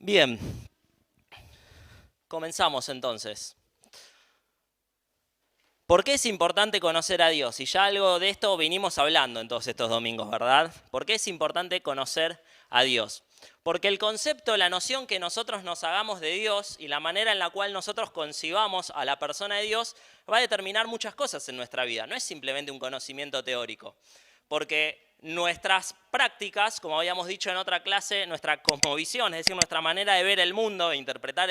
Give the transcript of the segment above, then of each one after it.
Bien, comenzamos entonces. ¿Por qué es importante conocer a Dios? Y ya algo de esto vinimos hablando en todos estos domingos, ¿verdad? ¿Por qué es importante conocer a Dios? Porque el concepto, la noción que nosotros nos hagamos de Dios y la manera en la cual nosotros concibamos a la persona de Dios va a determinar muchas cosas en nuestra vida. No es simplemente un conocimiento teórico. Porque nuestras prácticas, como habíamos dicho en otra clase, nuestra cosmovisión, es decir, nuestra manera de ver el mundo, interpretar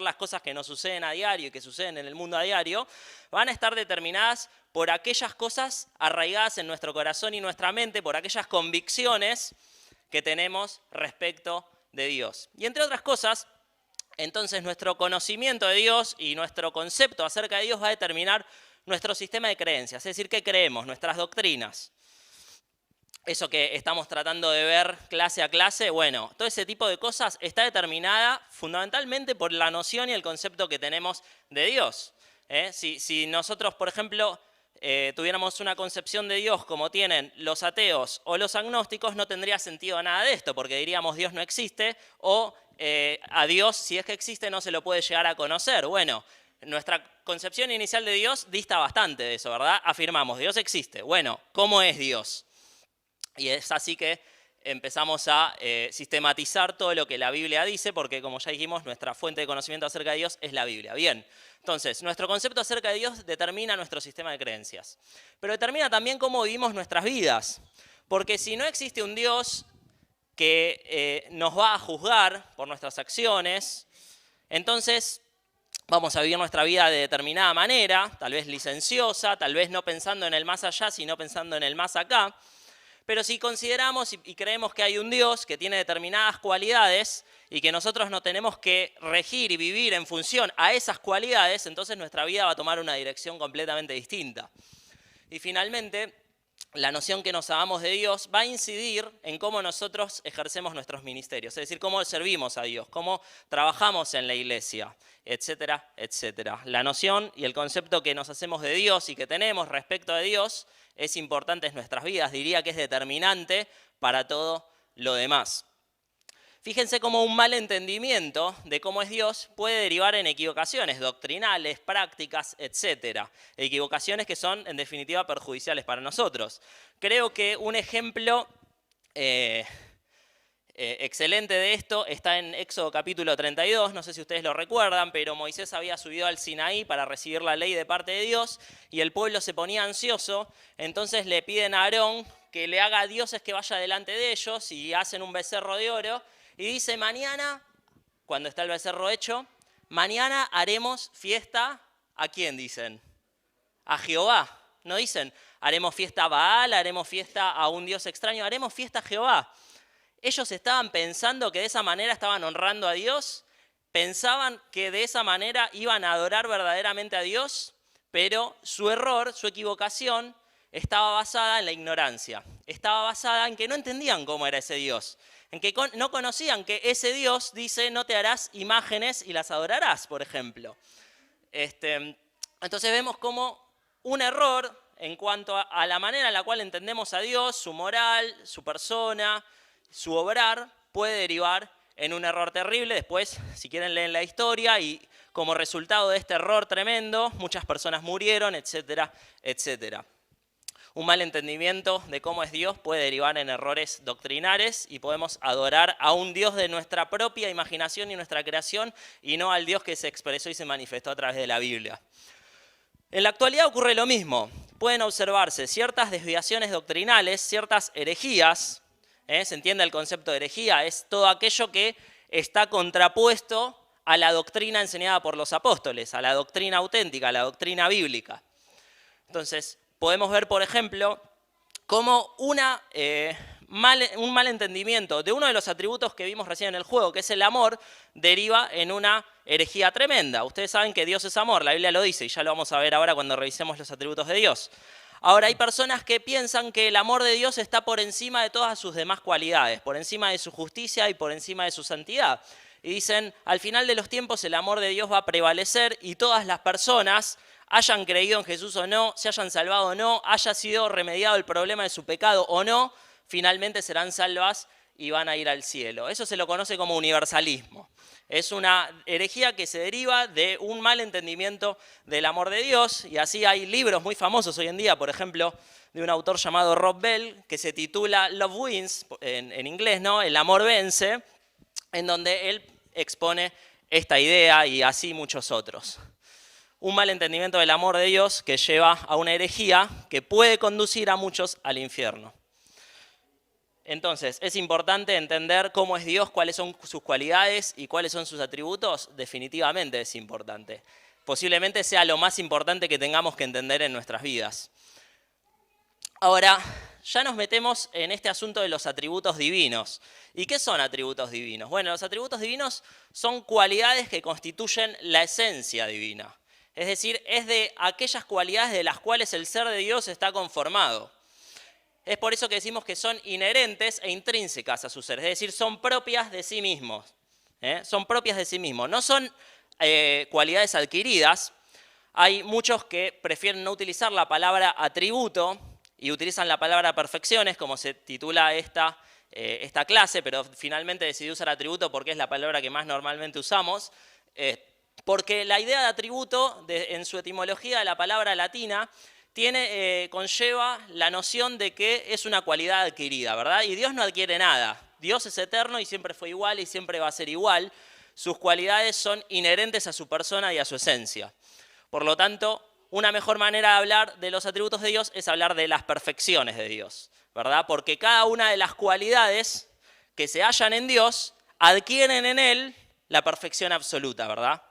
las cosas que nos suceden a diario y que suceden en el mundo a diario, van a estar determinadas por aquellas cosas arraigadas en nuestro corazón y nuestra mente, por aquellas convicciones que tenemos respecto de Dios. Y entre otras cosas, entonces nuestro conocimiento de Dios y nuestro concepto acerca de Dios va a determinar nuestro sistema de creencias, es decir, qué creemos, nuestras doctrinas. Eso que estamos tratando de ver clase a clase, bueno, todo ese tipo de cosas está determinada fundamentalmente por la noción y el concepto que tenemos de Dios. Si nosotros, por ejemplo, tuviéramos una concepción de Dios como tienen los ateos o los agnósticos, no tendría sentido nada de esto, porque diríamos Dios no existe o a Dios, si es que existe, no se lo puede llegar a conocer. Bueno, nuestra concepción inicial de Dios dista bastante de eso, ¿verdad? Afirmamos, Dios existe. Bueno, ¿cómo es Dios? Y es así que empezamos a sistematizar todo lo que la Biblia dice, porque como ya dijimos, nuestra fuente de conocimiento acerca de Dios es la Biblia. Bien, entonces, nuestro concepto acerca de Dios determina nuestro sistema de creencias, pero determina también cómo vivimos nuestras vidas, porque si no existe un Dios que nos va a juzgar por nuestras acciones, entonces vamos a vivir nuestra vida de determinada manera, tal vez licenciosa, tal vez no pensando en el más allá, sino pensando en el más acá. Pero si consideramos y creemos que hay un Dios que tiene determinadas cualidades y que nosotros no tenemos que regir y vivir en función a esas cualidades, entonces nuestra vida va a tomar una dirección completamente distinta. Y finalmente, la noción que nos hagamos de Dios va a incidir en cómo nosotros ejercemos nuestros ministerios, es decir, cómo servimos a Dios, cómo trabajamos en la iglesia, etcétera, etcétera. La noción y el concepto que nos hacemos de Dios y que tenemos respecto de Dios es importante en nuestras vidas, diría que es determinante para todo lo demás. Fíjense cómo un mal entendimiento de cómo es Dios puede derivar en equivocaciones doctrinales, prácticas, etc. Equivocaciones que son, en definitiva, perjudiciales para nosotros. Creo que un ejemplo excelente de esto está en Éxodo capítulo 32, no sé si ustedes lo recuerdan, pero Moisés había subido al Sinaí para recibir la ley de parte de Dios y el pueblo se ponía ansioso, entonces le piden a Aarón que le haga dioses que vaya delante de ellos y hacen un becerro de oro y dice mañana, cuando está el becerro hecho, mañana haremos fiesta, ¿a quién dicen? A Jehová, no dicen haremos fiesta a Baal, haremos fiesta a un dios extraño, haremos fiesta a Jehová. Ellos estaban pensando que de esa manera estaban honrando a Dios, pensaban que de esa manera iban a adorar verdaderamente a Dios, pero su error, su equivocación, estaba basada en la ignorancia, estaba basada en que no entendían cómo era ese Dios, en que no conocían que ese Dios dice no te harás imágenes y las adorarás, por ejemplo. Entonces vemos como un error en cuanto a la manera en la cual entendemos a Dios, su moral, su persona, su obrar puede derivar en un error terrible. Después, si quieren, leen la historia y como resultado de este error tremendo, muchas personas murieron, etcétera, etcétera. Un mal entendimiento de cómo es Dios puede derivar en errores doctrinales y podemos adorar a un Dios de nuestra propia imaginación y nuestra creación y no al Dios que se expresó y se manifestó a través de la Biblia. En la actualidad ocurre lo mismo. Pueden observarse ciertas desviaciones doctrinales, ciertas herejías. ¿Se entiende el concepto de herejía? Es todo aquello que está contrapuesto a la doctrina enseñada por los apóstoles, a la doctrina auténtica, a la doctrina bíblica. Entonces, podemos ver, por ejemplo, cómo un mal entendimiento de uno de los atributos que vimos recién en el juego, que es el amor, deriva en una herejía tremenda. Ustedes saben que Dios es amor, la Biblia lo dice, y ya lo vamos a ver ahora cuando revisemos los atributos de Dios. Ahora, hay personas que piensan que el amor de Dios está por encima de todas sus demás cualidades, por encima de su justicia y por encima de su santidad. Y dicen, al final de los tiempos el amor de Dios va a prevalecer y todas las personas, hayan creído en Jesús o no, se hayan salvado o no, haya sido remediado el problema de su pecado o no, finalmente serán salvas y van a ir al cielo. Eso se lo conoce como universalismo. Es una herejía que se deriva de un mal entendimiento del amor de Dios, y así hay libros muy famosos hoy en día, por ejemplo, de un autor llamado Rob Bell, que se titula Love Wins, en inglés, ¿no? El amor vence, en donde él expone esta idea y así muchos otros. Un mal entendimiento del amor de Dios que lleva a una herejía que puede conducir a muchos al infierno. Entonces, ¿es importante entender cómo es Dios, cuáles son sus cualidades y cuáles son sus atributos? Definitivamente es importante. Posiblemente sea lo más importante que tengamos que entender en nuestras vidas. Ahora, ya nos metemos en este asunto de los atributos divinos. ¿Y qué son atributos divinos? Bueno, los atributos divinos son cualidades que constituyen la esencia divina. Es decir, es de aquellas cualidades de las cuales el ser de Dios está conformado. Es por eso que decimos que son inherentes e intrínsecas a su ser, es decir, son propias de sí mismos. Son propias de sí mismos, no son cualidades adquiridas. Hay muchos que prefieren no utilizar la palabra atributo y utilizan la palabra perfecciones, como se titula esta clase, pero finalmente decidí usar atributo porque es la palabra que más normalmente usamos, porque la idea de atributo, en su etimología de la palabra latina, conlleva la noción de que es una cualidad adquirida, ¿verdad? Y Dios no adquiere nada. Dios es eterno y siempre fue igual y siempre va a ser igual. Sus cualidades son inherentes a su persona y a su esencia. Por lo tanto, una mejor manera de hablar de los atributos de Dios es hablar de las perfecciones de Dios, ¿verdad? Porque cada una de las cualidades que se hallan en Dios adquieren en Él la perfección absoluta, ¿verdad?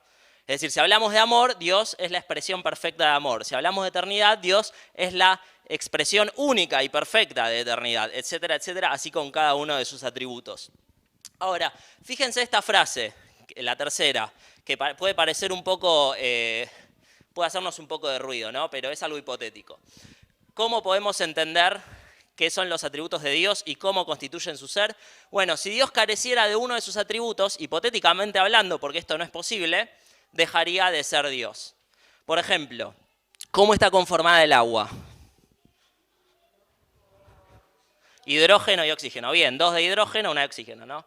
Es decir, si hablamos de amor, Dios es la expresión perfecta de amor. Si hablamos de eternidad, Dios es la expresión única y perfecta de eternidad, etcétera, etcétera, así con cada uno de sus atributos. Ahora, fíjense esta frase, la tercera, que puede parecer un poco, puede hacernos un poco de ruido, ¿no? Pero es algo hipotético. ¿Cómo podemos entender qué son los atributos de Dios y cómo constituyen su ser? Bueno, si Dios careciera de uno de sus atributos, hipotéticamente hablando, porque esto no es posible, dejaría de ser Dios. Por ejemplo, ¿cómo está conformada el agua? Hidrógeno y oxígeno. Bien, 2 de hidrógeno, 1 de oxígeno, ¿no?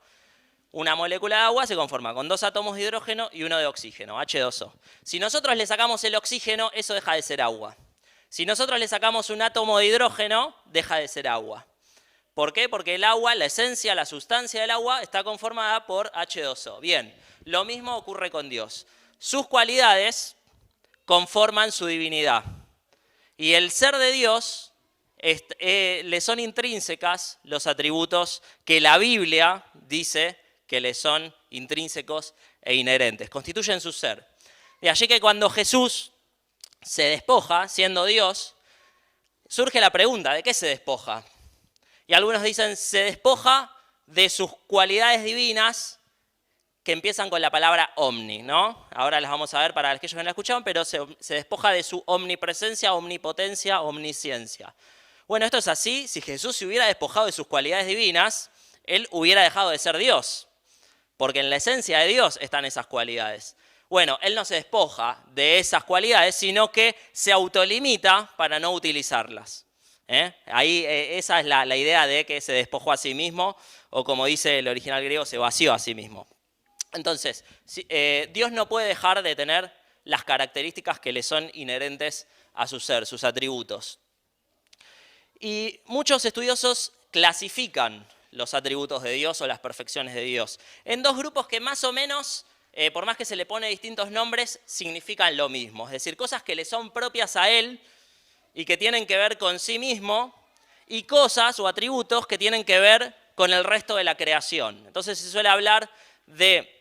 Una molécula de agua se conforma con 2 átomos de hidrógeno y 1 de oxígeno, H2O. Si nosotros le sacamos el oxígeno, eso deja de ser agua. Si nosotros le sacamos un átomo de hidrógeno, deja de ser agua. ¿Por qué? Porque el agua, la esencia, la sustancia del agua, está conformada por H2O. Bien, lo mismo ocurre con Dios. Sus cualidades conforman su divinidad. Y el ser de Dios le son intrínsecas los atributos que la Biblia dice que le son intrínsecos e inherentes. Constituyen su ser. De allí que cuando Jesús se despoja, siendo Dios, surge la pregunta, ¿de qué se despoja? Y algunos dicen, se despoja de sus cualidades divinas, que empiezan con la palabra omni, ¿no? Ahora las vamos a ver para aquellos que no la escucharon, pero se despoja de su omnipresencia, omnipotencia, omnisciencia. Bueno, esto es así. Si Jesús se hubiera despojado de sus cualidades divinas, Él hubiera dejado de ser Dios, porque en la esencia de Dios están esas cualidades. Bueno, Él no se despoja de esas cualidades, sino que se autolimita para no utilizarlas. Ahí esa es la idea de que se despojó a sí mismo, o como dice el original griego, se vació a sí mismo. Entonces, Dios no puede dejar de tener las características que le son inherentes a su ser, sus atributos. Y muchos estudiosos clasifican los atributos de Dios o las perfecciones de Dios en 2 grupos que más o menos, por más que se le pone distintos nombres, significan lo mismo. Es decir, cosas que le son propias a Él y que tienen que ver con sí mismo, y cosas o atributos que tienen que ver con el resto de la creación. Entonces se suele hablar de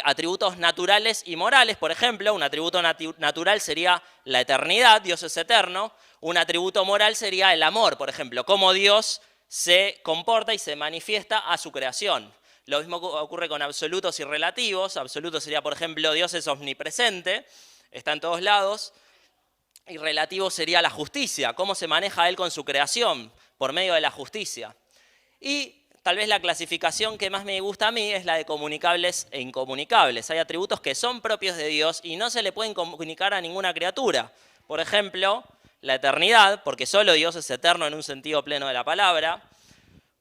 atributos naturales y morales. Por ejemplo, un atributo natural sería la eternidad, Dios es eterno. Un atributo moral sería el amor, por ejemplo, cómo Dios se comporta y se manifiesta a su creación. Lo mismo ocurre con absolutos y relativos. Absoluto sería, por ejemplo, Dios es omnipresente, está en todos lados. Y relativo sería la justicia, cómo se maneja Él con su creación, por medio de la justicia. Y tal vez la clasificación que más me gusta a mí es la de comunicables e incomunicables. Hay atributos que son propios de Dios y no se le pueden comunicar a ninguna criatura. Por ejemplo, la eternidad, porque solo Dios es eterno en un sentido pleno de la palabra.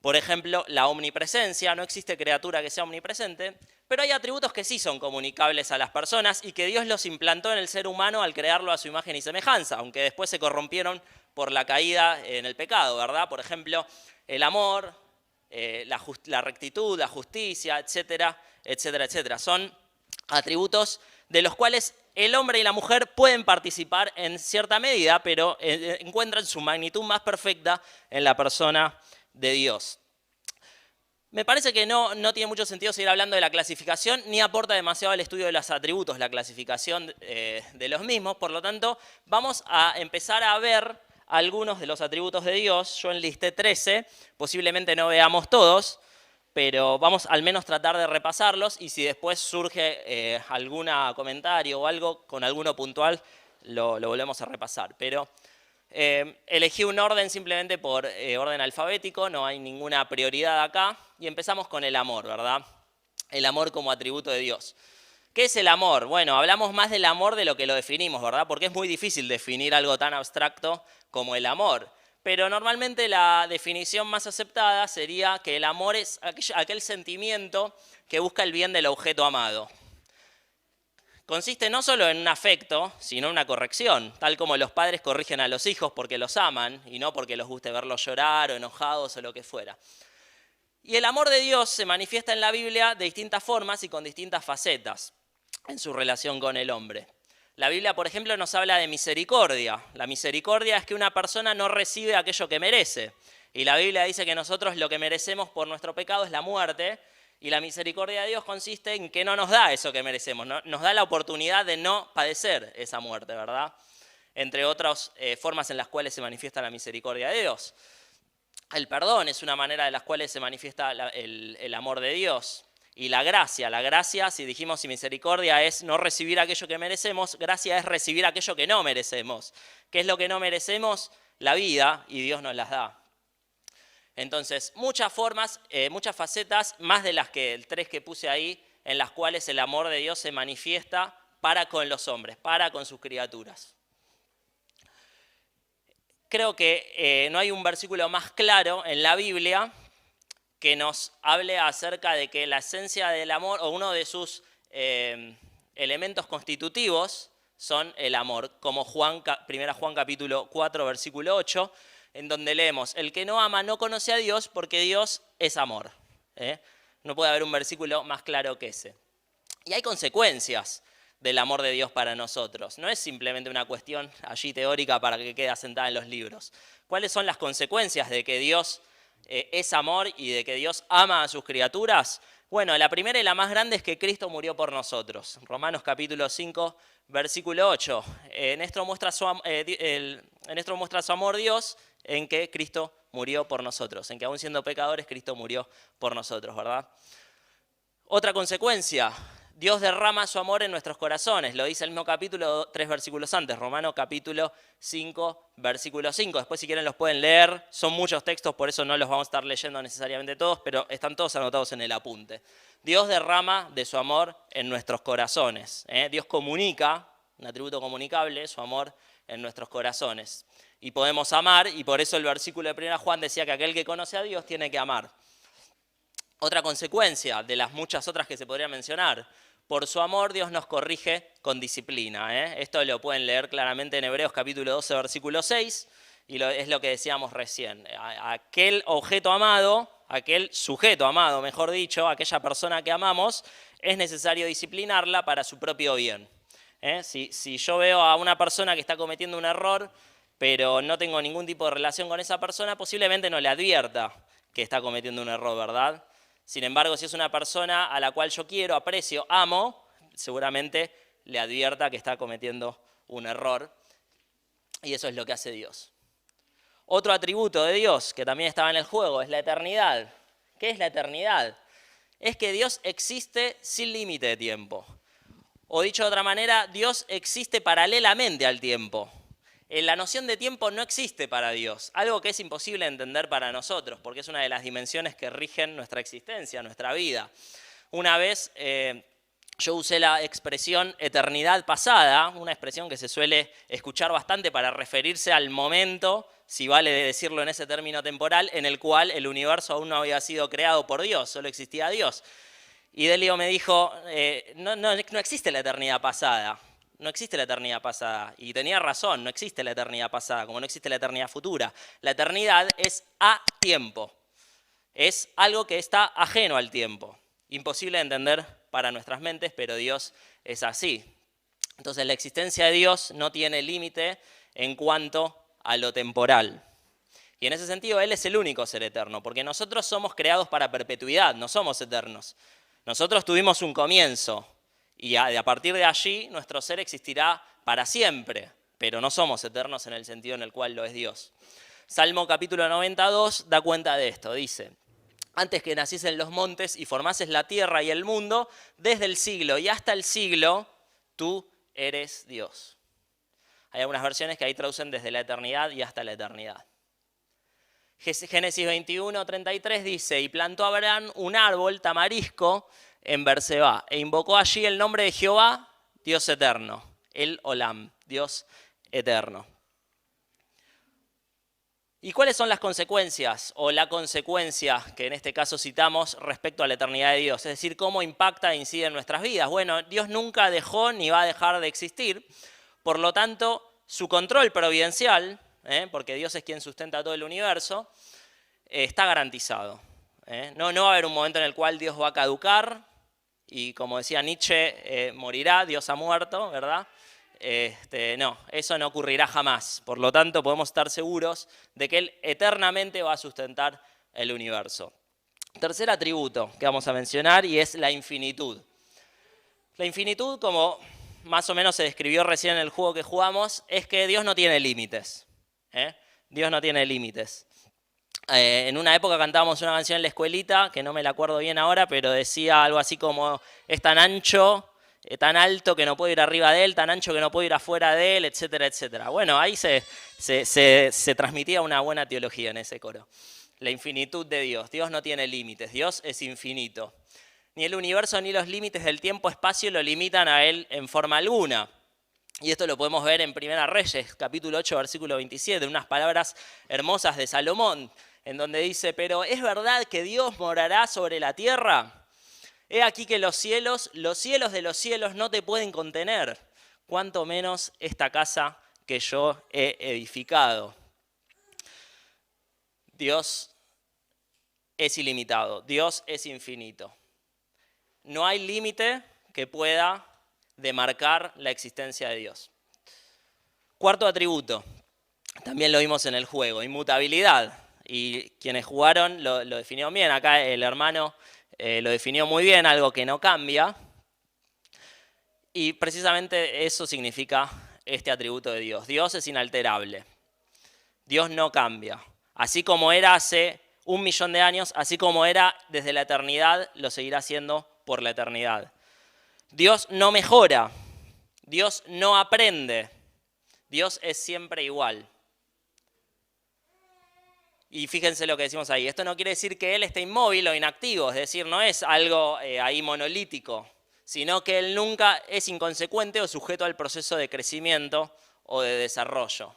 Por ejemplo, la omnipresencia, no existe criatura que sea omnipresente, pero hay atributos que sí son comunicables a las personas y que Dios los implantó en el ser humano al crearlo a su imagen y semejanza, aunque después se corrompieron por la caída en el pecado, ¿verdad? Por ejemplo, el amor, la rectitud, la justicia, etcétera, etcétera, etcétera. Son atributos de los cuales el hombre y la mujer pueden participar en cierta medida, pero encuentran su magnitud más perfecta en la persona de Dios. Me parece que no tiene mucho sentido seguir hablando de la clasificación, ni aporta demasiado al estudio de los atributos, la clasificación de los mismos. Por lo tanto, vamos a empezar a ver algunos de los atributos de Dios. Yo enlisté 13, posiblemente no veamos todos, pero vamos al menos tratar de repasarlos y si después surge algún comentario o algo con alguno puntual, lo volvemos a repasar. Pero elegí un orden simplemente por orden alfabético, no hay ninguna prioridad acá. Y empezamos con el amor, ¿verdad? El amor como atributo de Dios. ¿Qué es el amor? Bueno, hablamos más del amor de lo que lo definimos, ¿verdad? Porque es muy difícil definir algo tan abstracto como el amor. Pero normalmente la definición más aceptada sería que el amor es aquel sentimiento que busca el bien del objeto amado. Consiste no solo en un afecto, sino en una corrección, tal como los padres corrigen a los hijos porque los aman y no porque les guste verlos llorar o enojados o lo que fuera. Y el amor de Dios se manifiesta en la Biblia de distintas formas y con distintas facetas en su relación con el hombre. La Biblia, por ejemplo, nos habla de misericordia. La misericordia es que una persona no recibe aquello que merece. Y la Biblia dice que nosotros lo que merecemos por nuestro pecado es la muerte. Y la misericordia de Dios consiste en que no nos da eso que merecemos, ¿no? Nos da la oportunidad de no padecer esa muerte, ¿verdad? Entre otras formas en las cuales se manifiesta la misericordia de Dios. El perdón es una manera de las cuales se manifiesta el amor de Dios. Y la gracia, si dijimos si misericordia es no recibir aquello que merecemos, gracia es recibir aquello que no merecemos. ¿Qué es lo que no merecemos? La vida, y Dios nos las da. Entonces, muchas formas, muchas facetas, más de las que el 3 que puse ahí, en las cuales el amor de Dios se manifiesta para con los hombres, para con sus criaturas. Creo que no hay un versículo más claro en la Biblia que nos hable acerca de que la esencia del amor, o uno de sus elementos constitutivos, son el amor, como 1 Juan capítulo 4, versículo 8, en donde leemos, el que no ama no conoce a Dios porque Dios es amor. No puede haber un versículo más claro que ese. Y hay consecuencias del amor de Dios para nosotros. No es simplemente una cuestión allí teórica para que quede asentada en los libros. ¿Cuáles son las consecuencias de que Dios es amor y de que Dios ama a sus criaturas? Bueno, la primera y la más grande es que Cristo murió por nosotros. Romanos capítulo 5, versículo 8. En esto muestra su amor Dios en que Cristo murió por nosotros, en que aún siendo pecadores Cristo murió por nosotros, ¿verdad? Otra consecuencia, Dios derrama su amor en nuestros corazones, lo dice el mismo capítulo 3 versículos antes, Romanos capítulo 5, versículo 5. Después si quieren los pueden leer, son muchos textos, por eso no los vamos a estar leyendo necesariamente todos, pero están todos anotados en el apunte. Dios derrama de su amor en nuestros corazones. Dios comunica, un atributo comunicable, su amor en nuestros corazones. Y podemos amar, y por eso el versículo de 1 Juan decía que aquel que conoce a Dios tiene que amar. Otra consecuencia de las muchas otras que se podría mencionar, por su amor Dios nos corrige con disciplina. Esto lo pueden leer claramente en Hebreos capítulo 12, versículo 6, y es lo que decíamos recién. Aquel objeto amado, aquel sujeto amado, mejor dicho, aquella persona que amamos, es necesario disciplinarla para su propio bien. Si yo veo a una persona que está cometiendo un error, pero no tengo ningún tipo de relación con esa persona, posiblemente no le advierta que está cometiendo un error, ¿verdad? Sin embargo, si es una persona a la cual yo quiero, aprecio, amo, seguramente le advierta que está cometiendo un error. Y eso es lo que hace Dios. Otro atributo de Dios que también estaba en el juego es la eternidad. ¿Qué es la eternidad? Es que Dios existe sin límite de tiempo. O dicho de otra manera, Dios existe paralelamente al tiempo. La noción de tiempo no existe para Dios, algo que es imposible de entender para nosotros, porque es una de las dimensiones que rigen nuestra existencia, nuestra vida. Una vez yo usé la expresión eternidad pasada, una expresión que se suele escuchar bastante para referirse al momento, si vale decirlo en ese término temporal, en el cual el universo aún no había sido creado por Dios, solo existía Dios. Y Delio me dijo, no existe la eternidad pasada, no existe la eternidad pasada. Y tenía razón, no existe la eternidad pasada, como no existe la eternidad futura. La eternidad es a tiempo, es algo que está ajeno al tiempo. Imposible de entender para nuestras mentes, pero Dios es así. Entonces la existencia de Dios no tiene límite en cuanto a lo temporal. Y en ese sentido Él es el único ser eterno, porque nosotros somos creados para perpetuidad, no somos eternos. Nosotros tuvimos un comienzo y a partir de allí nuestro ser existirá para siempre, pero no somos eternos en el sentido en el cual lo es Dios. Salmo capítulo 92 da cuenta de esto, dice: antes que naciesen los montes y formases la tierra y el mundo, desde el siglo y hasta el siglo, tú eres Dios. Hay algunas versiones que ahí traducen desde la eternidad y hasta la eternidad. Génesis 21, 33 dice: y plantó Abraham un árbol tamarisco en Berseba, e invocó allí el nombre de Jehová, Dios eterno, el Olam, Dios eterno. ¿Y cuáles son las consecuencias, o la consecuencia que en este caso citamos respecto a la eternidad de Dios? Es decir, ¿cómo impacta e incide en nuestras vidas? Bueno, Dios nunca dejó ni va a dejar de existir, por lo tanto, su control providencial, porque Dios es quien sustenta todo el universo, está garantizado. No va a haber un momento en el cual Dios va a caducar y, como decía Nietzsche, morirá, Dios ha muerto, ¿verdad? No, eso no ocurrirá jamás. Por lo tanto, podemos estar seguros de que Él eternamente va a sustentar el universo. Tercer atributo que vamos a mencionar, y es la infinitud. La infinitud, como más o menos se describió recién en el juego que jugamos, es que Dios no tiene límites. Dios no tiene límites. En una época cantábamos una canción en la escuelita, que no me la acuerdo bien ahora, pero decía algo así como: es tan ancho, tan alto que no puedo ir arriba de él, tan ancho que no puedo ir afuera de él, etcétera, etcétera. Bueno, ahí se transmitía una buena teología en ese coro. La infinitud de Dios. Dios no tiene límites, Dios es infinito. Ni el universo ni los límites del tiempo-espacio lo limitan a Él en forma alguna. Y esto lo podemos ver en Primera Reyes, capítulo 8, versículo 27, unas palabras hermosas de Salomón, en donde dice: pero ¿es verdad que Dios morará sobre la tierra? He aquí que los cielos de los cielos no te pueden contener, cuanto menos esta casa que yo he edificado. Dios es ilimitado, Dios es infinito. No hay límite que pueda demarcar la existencia de Dios. Cuarto atributo, también lo vimos en el juego: inmutabilidad. Y quienes jugaron lo definieron bien. Acá el hermano lo definió muy bien, algo que no cambia. Y precisamente eso significa este atributo de Dios. Dios es inalterable. Dios no cambia. Así como era hace 1.000.000 de años, así como era desde la eternidad, lo seguirá siendo por la eternidad. Dios no mejora. Dios no aprende. Dios es siempre igual. Y fíjense lo que decimos ahí. Esto no quiere decir que Él esté inmóvil o inactivo, es decir, no es algo ahí monolítico, sino que Él nunca es inconsecuente o sujeto al proceso de crecimiento o de desarrollo.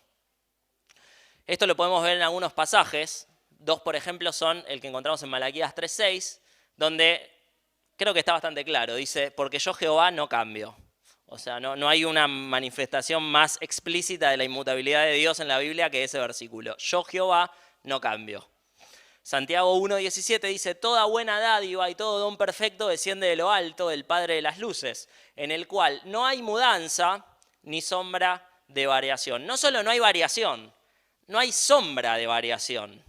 Esto lo podemos ver en algunos pasajes. Dos, por ejemplo, son el que encontramos en Malaquías 3:6, donde creo que está bastante claro. Dice: porque yo Jehová no cambio. O sea, no hay una manifestación más explícita de la inmutabilidad de Dios en la Biblia que ese versículo. Yo Jehová no cambio. Santiago 1:17 dice: toda buena dádiva y todo don perfecto desciende de lo alto, del Padre de las luces, en el cual no hay mudanza ni sombra de variación. No solo no hay variación, no hay sombra de variación.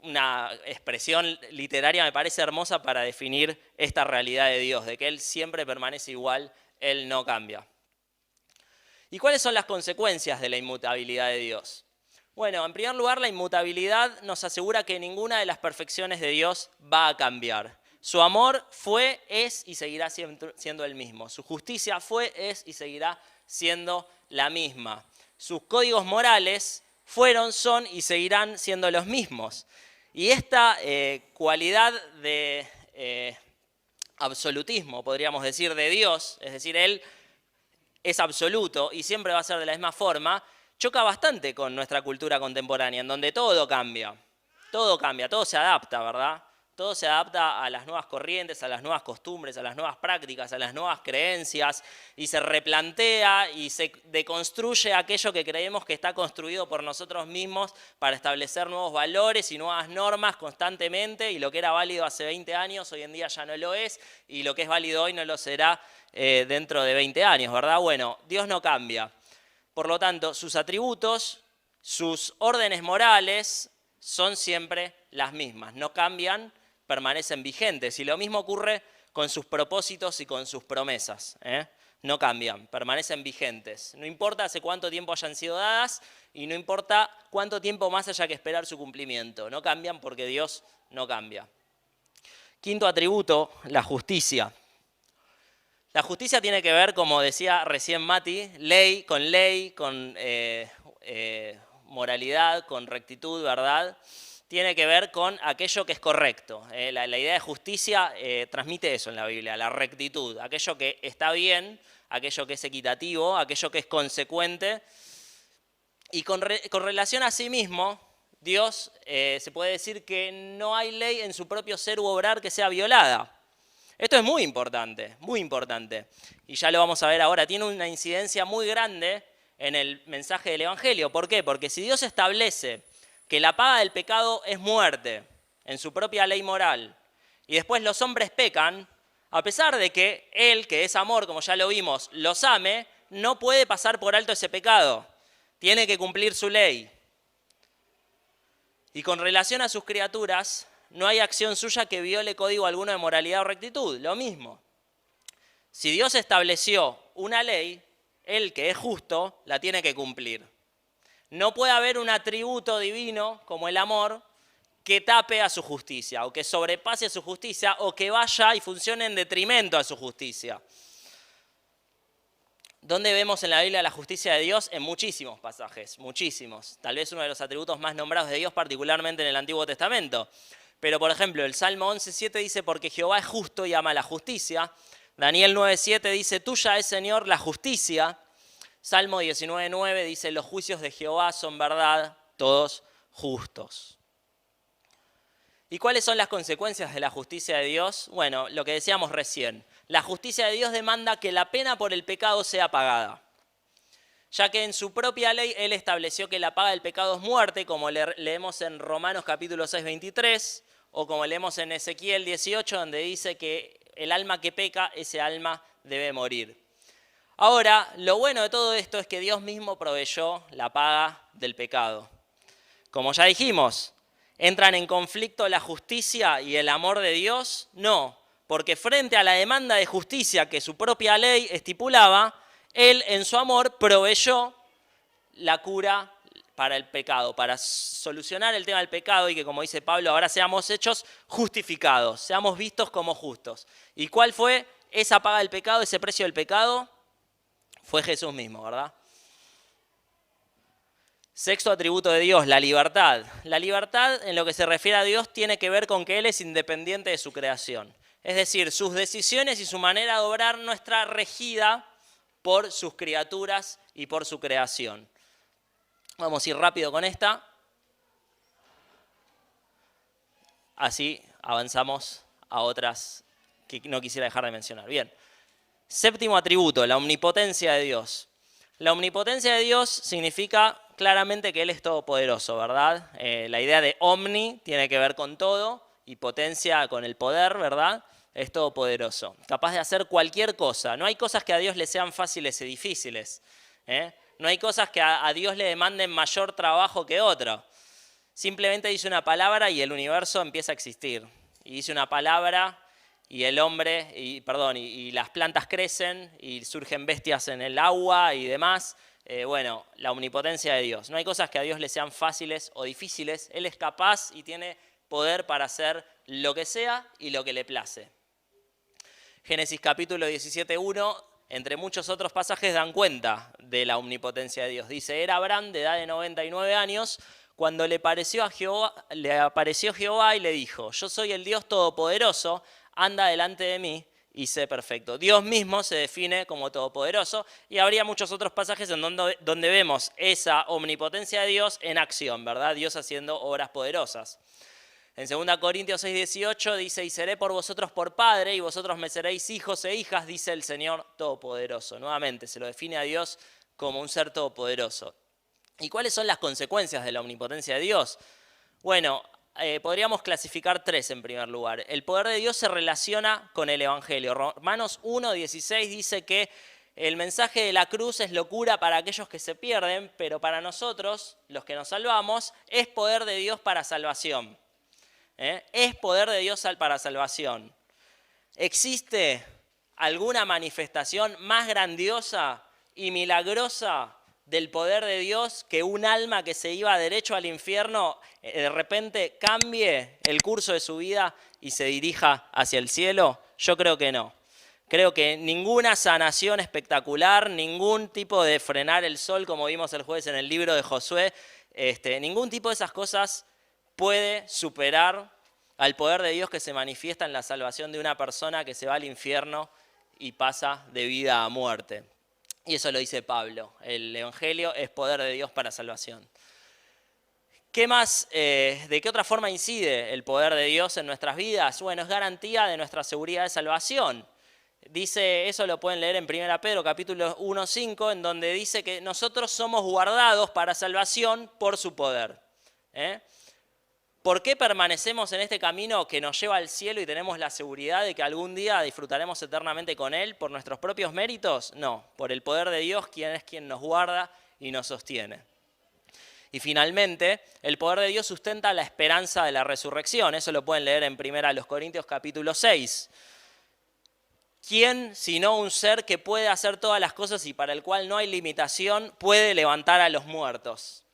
Una expresión literaria me parece hermosa para definir esta realidad de Dios, de que Él siempre permanece igual, Él no cambia. ¿Y cuáles son las consecuencias de la inmutabilidad de Dios? Bueno, en primer lugar, la inmutabilidad nos asegura que ninguna de las perfecciones de Dios va a cambiar. Su amor fue, es y seguirá siendo el mismo. Su justicia fue, es y seguirá siendo la misma. Sus códigos morales fueron, son y seguirán siendo los mismos. Y esta cualidad de absolutismo, podríamos decir, de Dios, es decir, Él es absoluto y siempre va a ser de la misma forma, choca bastante con nuestra cultura contemporánea, en donde todo cambia, todo se adapta, ¿verdad? Todo se adapta a las nuevas corrientes, a las nuevas costumbres, a las nuevas prácticas, a las nuevas creencias, y se replantea y se deconstruye aquello que creemos que está construido por nosotros mismos para establecer nuevos valores y nuevas normas constantemente, y lo que era válido hace 20 años hoy en día ya no lo es, y lo que es válido hoy no lo será dentro de 20 años, ¿verdad? Bueno, Dios no cambia. Por lo tanto, sus atributos, sus órdenes morales son siempre las mismas, no cambian, permanecen vigentes. Y lo mismo ocurre con sus propósitos y con sus promesas, no cambian, permanecen vigentes. No importa hace cuánto tiempo hayan sido dadas y no importa cuánto tiempo más haya que esperar su cumplimiento. No cambian porque Dios no cambia. Quinto atributo, la justicia. La justicia tiene que ver, como decía recién Mati, ley, con moralidad, con rectitud, verdad. Tiene que ver con aquello que es correcto. La idea de justicia transmite eso en la Biblia, la rectitud, aquello que está bien, aquello que es equitativo, aquello que es consecuente. Y con relación a sí mismo, Dios se puede decir que no hay ley en su propio ser u obrar que sea violada. Esto es muy importante, y ya lo vamos a ver ahora. Tiene una incidencia muy grande en el mensaje del Evangelio. ¿Por qué? Porque si Dios establece que la paga del pecado es muerte en su propia ley moral, y después los hombres pecan, a pesar de que Él, que es amor, como ya lo vimos, los ame, no puede pasar por alto ese pecado. Tiene que cumplir su ley. Y con relación a sus criaturas, no hay acción suya que viole código alguno de moralidad o rectitud. Lo mismo. Si Dios estableció una ley, Él, que es justo, la tiene que cumplir. No puede haber un atributo divino, como el amor, que tape a su justicia, o que sobrepase a su justicia, o que vaya y funcione en detrimento a su justicia. ¿Dónde vemos en la Biblia la justicia de Dios? En muchísimos pasajes, muchísimos. Tal vez uno de los atributos más nombrados de Dios, particularmente en el Antiguo Testamento. Pero, por ejemplo, el Salmo 11.7 dice, porque Jehová es justo y ama la justicia. Daniel 9.7 dice, tuya es, Señor, la justicia. Salmo 19.9 dice, los juicios de Jehová son verdad, todos justos. ¿Y cuáles son las consecuencias de la justicia de Dios? Bueno, lo que decíamos recién. La justicia de Dios demanda que la pena por el pecado sea pagada. Ya que en su propia ley Él estableció que la paga del pecado es muerte, como leemos en Romanos capítulo 6.23, o como leemos en Ezequiel 18, donde dice que el alma que peca, ese alma debe morir. Ahora, lo bueno de todo esto es que Dios mismo proveyó la paga del pecado. Como ya dijimos, ¿entran en conflicto la justicia y el amor de Dios? No, porque frente a la demanda de justicia que su propia ley estipulaba, Él en su amor proveyó la cura para el pecado, para solucionar el tema del pecado y que, como dice Pablo, ahora seamos hechos justificados, seamos vistos como justos. ¿Y cuál fue esa paga del pecado, ese precio del pecado? Fue Jesús mismo, ¿verdad? Sexto atributo de Dios, la libertad. La libertad, en lo que se refiere a Dios, tiene que ver con que Él es independiente de su creación. Es decir, sus decisiones y su manera de obrar no está regida por sus criaturas y por su creación. Vamos a ir rápido con esta. Así avanzamos a otras que no quisiera dejar de mencionar. Bien. Séptimo atributo, la omnipotencia de Dios. La omnipotencia de Dios significa claramente que Él es todopoderoso, ¿verdad? La idea de omni tiene que ver con todo y potencia con el poder, ¿verdad? Es todopoderoso, capaz de hacer cualquier cosa. No hay cosas que a Dios le sean fáciles y difíciles. No hay cosas que a Dios le demanden mayor trabajo que otro. Simplemente dice una palabra y el universo empieza a existir. Y dice una palabra y el hombre, y las plantas crecen y surgen bestias en el agua y demás. Bueno, la omnipotencia de Dios. No hay cosas que a Dios le sean fáciles o difíciles. Él es capaz y tiene poder para hacer lo que sea y lo que le place. Génesis capítulo 17.1, entre muchos otros pasajes, dan cuenta de la omnipotencia de Dios. Dice, era Abraham de edad de 99 años cuando le apareció Jehová y le dijo, yo soy el Dios todopoderoso, anda delante de mí y sé perfecto. Dios mismo se define como todopoderoso y habría muchos otros pasajes en donde vemos esa omnipotencia de Dios en acción, ¿verdad? Dios haciendo obras poderosas. En 2 Corintios 6:18 dice, y seré por vosotros por padre, y vosotros me seréis hijos e hijas, dice el Señor Todopoderoso. Nuevamente, se lo define a Dios como un ser todopoderoso. ¿Y cuáles son las consecuencias de la omnipotencia de Dios? Bueno, podríamos clasificar 3 en primer lugar. El poder de Dios se relaciona con el Evangelio. Romanos 1:16 dice que el mensaje de la cruz es locura para aquellos que se pierden, pero para nosotros, los que nos salvamos, es poder de Dios para salvación. Es poder de Dios para salvación. ¿Existe alguna manifestación más grandiosa y milagrosa del poder de Dios que un alma que se iba derecho al infierno de repente cambie el curso de su vida y se dirija hacia el cielo? Yo creo que no. Creo que ninguna sanación espectacular, ningún tipo de frenar el sol, como vimos el jueves en el libro de Josué, ningún tipo de esas cosas puede superar al poder de Dios que se manifiesta en la salvación de una persona que se va al infierno y pasa de vida a muerte. Y eso lo dice Pablo. El Evangelio es poder de Dios para salvación. ¿Qué más? ¿De qué otra forma incide el poder de Dios en nuestras vidas? Bueno, es garantía de nuestra seguridad de salvación. Dice, eso lo pueden leer en 1 Pedro capítulo 1:5, en donde dice que nosotros somos guardados para salvación por su poder. ¿Por qué permanecemos en este camino que nos lleva al cielo y tenemos la seguridad de que algún día disfrutaremos eternamente con Él por nuestros propios méritos? No, por el poder de Dios, quien es quien nos guarda y nos sostiene. Y finalmente, el poder de Dios sustenta la esperanza de la resurrección. Eso lo pueden leer en 1 Corintios capítulo 6. ¿Quién, sino un ser que puede hacer todas las cosas y para el cual no hay limitación, puede levantar a los muertos?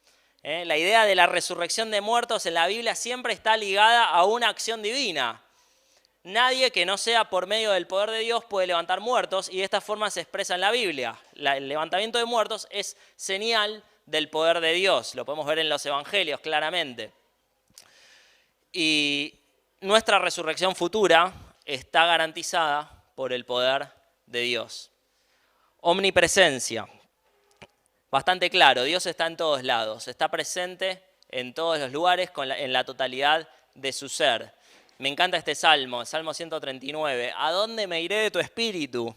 La idea de la resurrección de muertos en la Biblia siempre está ligada a una acción divina. Nadie que no sea por medio del poder de Dios puede levantar muertos y de esta forma se expresa en la Biblia. El levantamiento de muertos es señal del poder de Dios. Lo podemos ver en los evangelios claramente. Y nuestra resurrección futura está garantizada por el poder de Dios. Omnipresencia. Bastante claro, Dios está en todos lados, está presente en todos los lugares en la totalidad de su ser. Me encanta este salmo, el Salmo 139. ¿A dónde me iré de tu espíritu?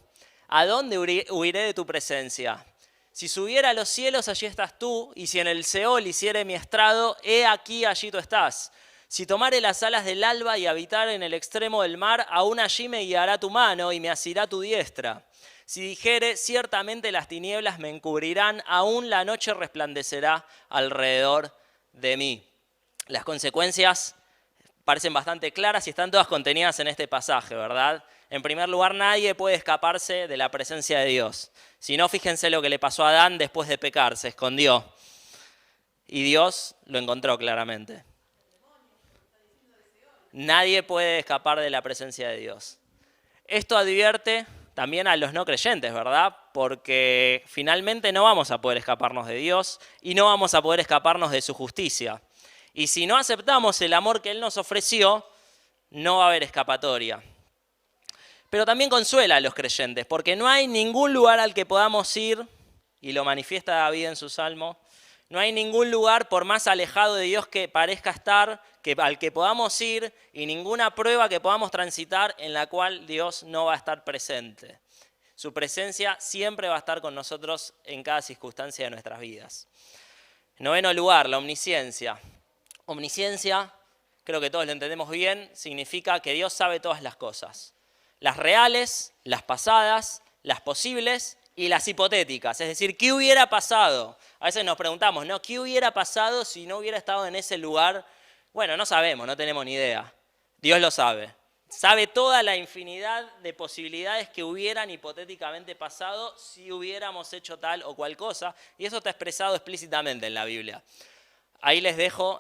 ¿A dónde huiré de tu presencia? Si subiera a los cielos, allí estás tú, y si en el Seol hiciere mi estrado, he aquí, allí tú estás. Si tomare las alas del alba y habitar en el extremo del mar, aún allí me guiará tu mano y me asirá tu diestra. Si dijere, ciertamente las tinieblas me encubrirán, aún la noche resplandecerá alrededor de mí. Las consecuencias parecen bastante claras y están todas contenidas en este pasaje, ¿verdad? En primer lugar, nadie puede escaparse de la presencia de Dios. Si no, fíjense lo que le pasó a Adán después de pecar, se escondió. Y Dios lo encontró claramente. Nadie puede escapar de la presencia de Dios. Esto advierte también a los no creyentes, ¿verdad? Porque finalmente no vamos a poder escaparnos de Dios y no vamos a poder escaparnos de su justicia. Y si no aceptamos el amor que Él nos ofreció, no va a haber escapatoria. Pero también consuela a los creyentes, porque no hay ningún lugar al que podamos ir, y lo manifiesta David en su salmo, no hay ningún lugar por más alejado de Dios que parezca estar, al que podamos ir, y ninguna prueba que podamos transitar en la cual Dios no va a estar presente. Su presencia siempre va a estar con nosotros en cada circunstancia de nuestras vidas. En noveno lugar, la omnisciencia. Omnisciencia, creo que todos lo entendemos bien, significa que Dios sabe todas las cosas. Las reales, las pasadas, las posibles y las hipotéticas. Es decir, ¿qué hubiera pasado? A veces nos preguntamos, ¿no? ¿Qué hubiera pasado si no hubiera estado en ese lugar? Bueno, no sabemos, no tenemos ni idea. Dios lo sabe. Sabe toda la infinidad de posibilidades que hubieran hipotéticamente pasado si hubiéramos hecho tal o cual cosa. Y eso está expresado explícitamente en la Biblia. Ahí les dejo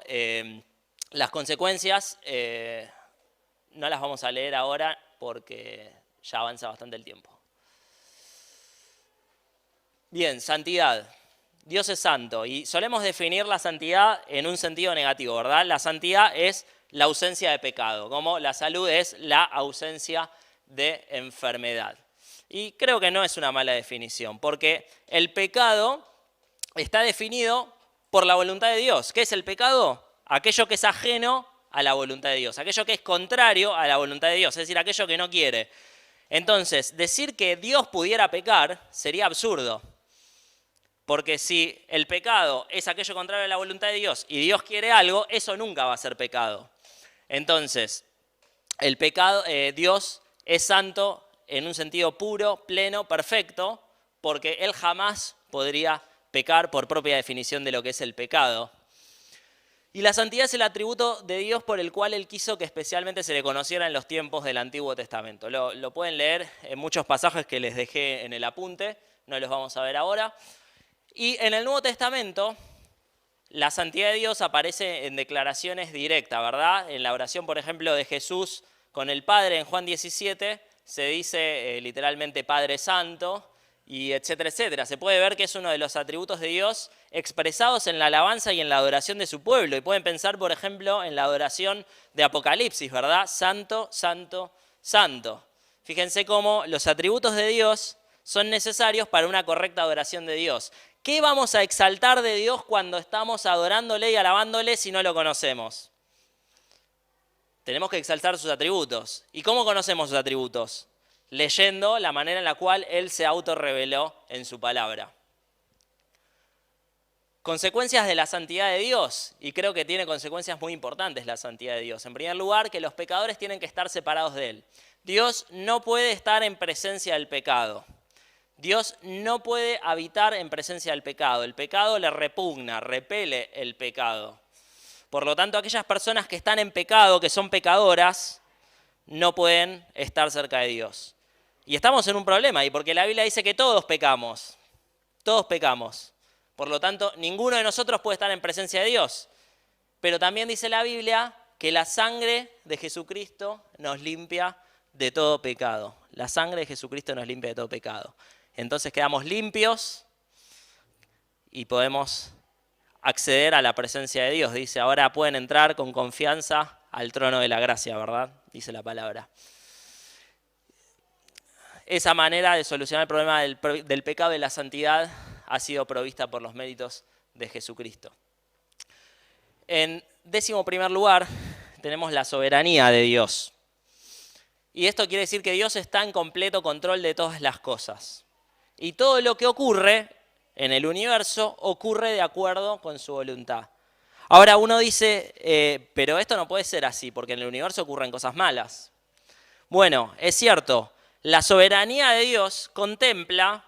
las consecuencias. No las vamos a leer ahora porque ya avanza bastante el tiempo. Bien, santidad. Dios es santo y solemos definir la santidad en un sentido negativo, ¿verdad? La santidad es la ausencia de pecado, como la salud es la ausencia de enfermedad. Y creo que no es una mala definición, porque el pecado está definido por la voluntad de Dios. ¿Qué es el pecado? Aquello que es ajeno a la voluntad de Dios, aquello que es contrario a la voluntad de Dios, es decir, aquello que no quiere. Entonces, decir que Dios pudiera pecar sería absurdo, porque si el pecado es aquello contrario a la voluntad de Dios y Dios quiere algo, eso nunca va a ser pecado. Entonces, el pecado, Dios es santo en un sentido puro, pleno, perfecto, porque Él jamás podría pecar por propia definición de lo que es el pecado. Y la santidad es el atributo de Dios por el cual Él quiso que especialmente se le conociera en los tiempos del Antiguo Testamento. Lo pueden leer en muchos pasajes que les dejé en el apunte, no los vamos a ver ahora. Y en el Nuevo Testamento, la santidad de Dios aparece en declaraciones directas, ¿verdad? En la oración, por ejemplo, de Jesús con el Padre en Juan 17, se dice literalmente Padre Santo, y etcétera, etcétera. Se puede ver que es uno de los atributos de Dios expresados en la alabanza y en la adoración de su pueblo. Y pueden pensar, por ejemplo, en la adoración de Apocalipsis, ¿verdad? Santo, santo, santo. Fíjense cómo los atributos de Dios son necesarios para una correcta adoración de Dios. ¿Qué vamos a exaltar de Dios cuando estamos adorándole y alabándole si no lo conocemos? Tenemos que exaltar sus atributos. ¿Y cómo conocemos sus atributos? Leyendo la manera en la cual Él se autorreveló en su palabra. Consecuencias de la santidad de Dios, y creo que tiene consecuencias muy importantes la santidad de Dios. En primer lugar, que los pecadores tienen que estar separados de Él. Dios no puede estar en presencia del pecado. Dios no puede habitar en presencia del pecado. El pecado le repugna, repele el pecado. Por lo tanto, aquellas personas que están en pecado, que son pecadoras, no pueden estar cerca de Dios. Y estamos en un problema ahí, porque la Biblia dice que todos pecamos. Todos pecamos. Por lo tanto, ninguno de nosotros puede estar en presencia de Dios. Pero también dice la Biblia que la sangre de Jesucristo nos limpia de todo pecado. La sangre de Jesucristo nos limpia de todo pecado. Entonces quedamos limpios y podemos acceder a la presencia de Dios. Dice, ahora pueden entrar con confianza al trono de la gracia, ¿verdad? Dice la palabra. Esa manera de solucionar el problema del pecado y de la santidad ha sido provista por los méritos de Jesucristo. En 11º lugar, tenemos la soberanía de Dios. Y esto quiere decir que Dios está en completo control de todas las cosas. Y todo lo que ocurre en el universo ocurre de acuerdo con su voluntad. Ahora uno dice, pero esto no puede ser así, porque en el universo ocurren cosas malas. Bueno, es cierto, la soberanía de Dios contempla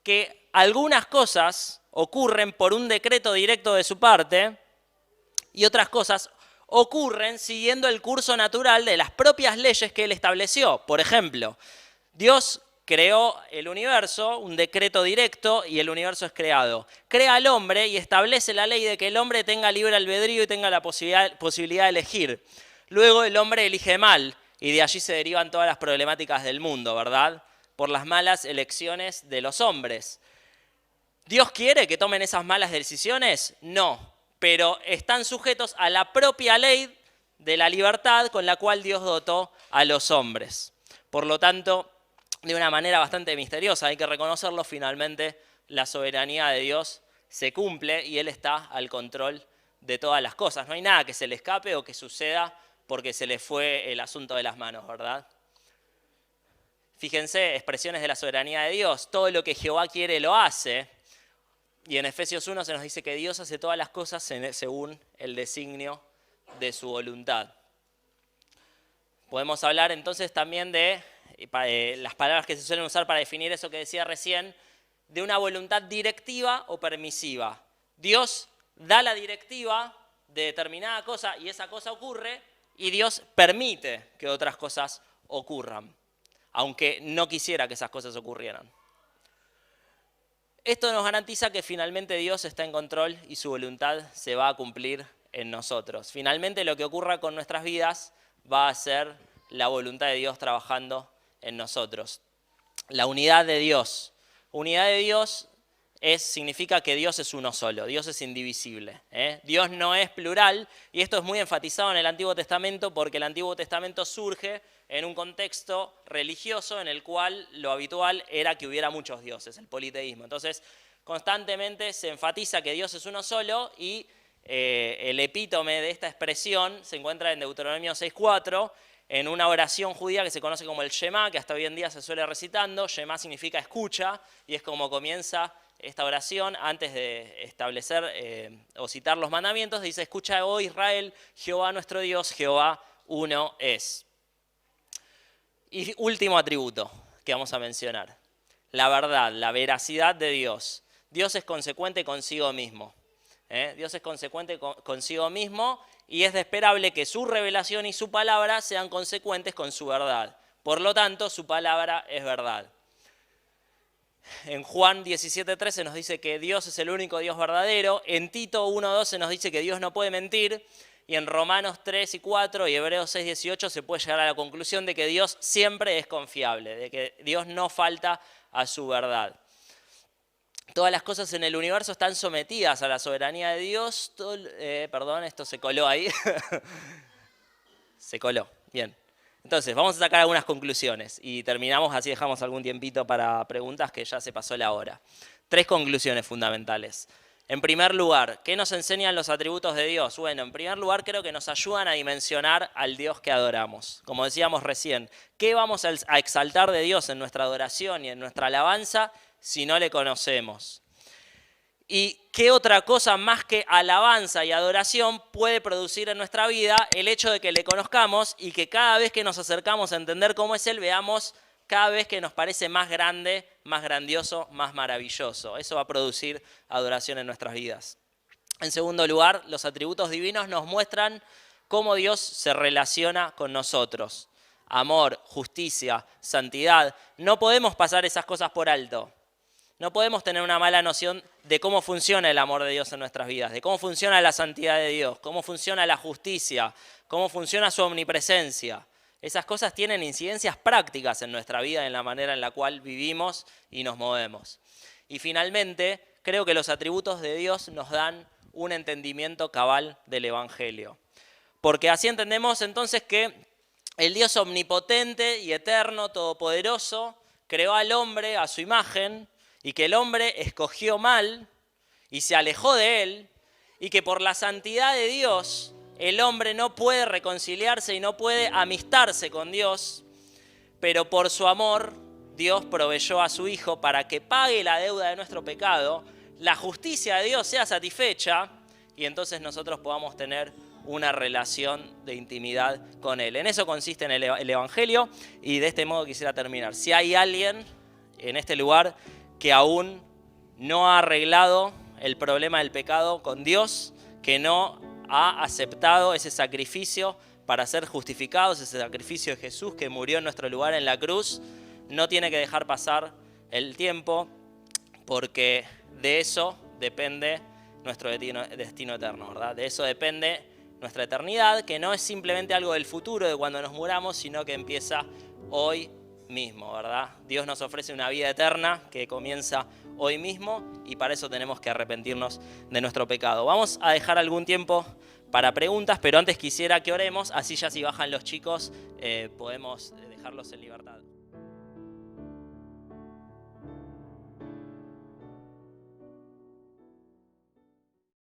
que algunas cosas ocurren por un decreto directo de su parte y otras cosas ocurren siguiendo el curso natural de las propias leyes que Él estableció. Por ejemplo, Dios creó el universo, un decreto directo, y el universo es creado. Crea al hombre y establece la ley de que el hombre tenga libre albedrío y tenga la posibilidad de elegir. Luego el hombre elige mal, y de allí se derivan todas las problemáticas del mundo, ¿verdad? Por las malas elecciones de los hombres. ¿Dios quiere que tomen esas malas decisiones? No, pero están sujetos a la propia ley de la libertad con la cual Dios dotó a los hombres. Por lo tanto, de una manera bastante misteriosa, hay que reconocerlo, finalmente la soberanía de Dios se cumple y Él está al control de todas las cosas. No hay nada que se le escape o que suceda porque se le fue el asunto de las manos, ¿verdad? Fíjense, expresiones de la soberanía de Dios. Todo lo que Jehová quiere lo hace. Y en Efesios 1 se nos dice que Dios hace todas las cosas según el designio de su voluntad. Podemos hablar entonces también de las palabras que se suelen usar para definir eso que decía recién, de una voluntad directiva o permisiva. Dios da la directiva de determinada cosa y esa cosa ocurre, y Dios permite que otras cosas ocurran, aunque no quisiera que esas cosas ocurrieran. Esto nos garantiza que finalmente Dios está en control y su voluntad se va a cumplir en nosotros. Finalmente lo que ocurra con nuestras vidas va a ser la voluntad de Dios trabajando en nosotros. La unidad de Dios. Unidad de Dios significa que Dios es uno solo, Dios es indivisible. Dios no es plural, y esto es muy enfatizado en el Antiguo Testamento porque el Antiguo Testamento surge en un contexto religioso en el cual lo habitual era que hubiera muchos dioses, el politeísmo. Entonces, constantemente se enfatiza que Dios es uno solo y el epítome de esta expresión se encuentra en Deuteronomio 6:4, en una oración judía que se conoce como el Shema, que hasta hoy en día se suele recitando. Shema significa escucha, y es como comienza esta oración antes de establecer o citar los mandamientos. Dice: escucha, oh Israel, Jehová nuestro Dios, Jehová uno es. Y último atributo que vamos a mencionar: la verdad, la veracidad de Dios. Dios es consecuente consigo mismo. Dios es consecuente consigo mismo, y es esperable que su revelación y su palabra sean consecuentes con su verdad. Por lo tanto, su palabra es verdad. En Juan 17:13 nos dice que Dios es el único Dios verdadero. En Tito 1:12 nos dice que Dios no puede mentir. Y en Romanos 3:4 y Hebreos 6:18 se puede llegar a la conclusión de que Dios siempre es confiable, de que Dios no falta a su verdad. Todas las cosas en el universo están sometidas a la soberanía de Dios. Perdón, esto se coló ahí. Se coló, bien. Entonces, vamos a sacar algunas conclusiones y terminamos, así dejamos algún tiempito para preguntas, que ya se pasó la hora. 3 conclusiones fundamentales. En primer lugar, ¿qué nos enseñan los atributos de Dios? Bueno, en primer lugar creo que nos ayudan a dimensionar al Dios que adoramos. Como decíamos recién, ¿qué vamos a exaltar de Dios en nuestra adoración y en nuestra alabanza si no le conocemos? ¿Y qué otra cosa más que alabanza y adoración puede producir en nuestra vida el hecho de que le conozcamos y que cada vez que nos acercamos a entender cómo es Él, veamos cada vez que nos parece más grande, más grandioso, más maravilloso? Eso va a producir adoración en nuestras vidas. En segundo lugar, los atributos divinos nos muestran cómo Dios se relaciona con nosotros. Amor, justicia, santidad. No podemos pasar esas cosas por alto. No podemos tener una mala noción de cómo funciona el amor de Dios en nuestras vidas, de cómo funciona la santidad de Dios, cómo funciona la justicia, cómo funciona su omnipresencia. Esas cosas tienen incidencias prácticas en nuestra vida, en la manera en la cual vivimos y nos movemos. Y finalmente, creo que los atributos de Dios nos dan un entendimiento cabal del Evangelio. Porque así entendemos entonces que el Dios omnipotente y eterno, todopoderoso, creó al hombre a su imagen, y que el hombre escogió mal y se alejó de él, y que por la santidad de Dios el hombre no puede reconciliarse y no puede amistarse con Dios, pero por su amor Dios proveyó a su Hijo para que pague la deuda de nuestro pecado, la justicia de Dios sea satisfecha y entonces nosotros podamos tener una relación de intimidad con Él. En eso consiste en el Evangelio, y de este modo quisiera terminar. Si hay alguien en este lugar que aún no ha arreglado el problema del pecado con Dios, que no ha aceptado ese sacrificio para ser justificados, ese sacrificio de Jesús que murió en nuestro lugar en la cruz, no tiene que dejar pasar el tiempo, porque de eso depende nuestro destino eterno, ¿verdad? De eso depende nuestra eternidad, que no es simplemente algo del futuro, de cuando nos muramos, sino que empieza hoy mismo, ¿verdad? Dios nos ofrece una vida eterna que comienza hoy mismo, y para eso tenemos que arrepentirnos de nuestro pecado. Vamos a dejar algún tiempo para preguntas, pero antes quisiera que oremos, así ya si bajan los chicos podemos dejarlos en libertad.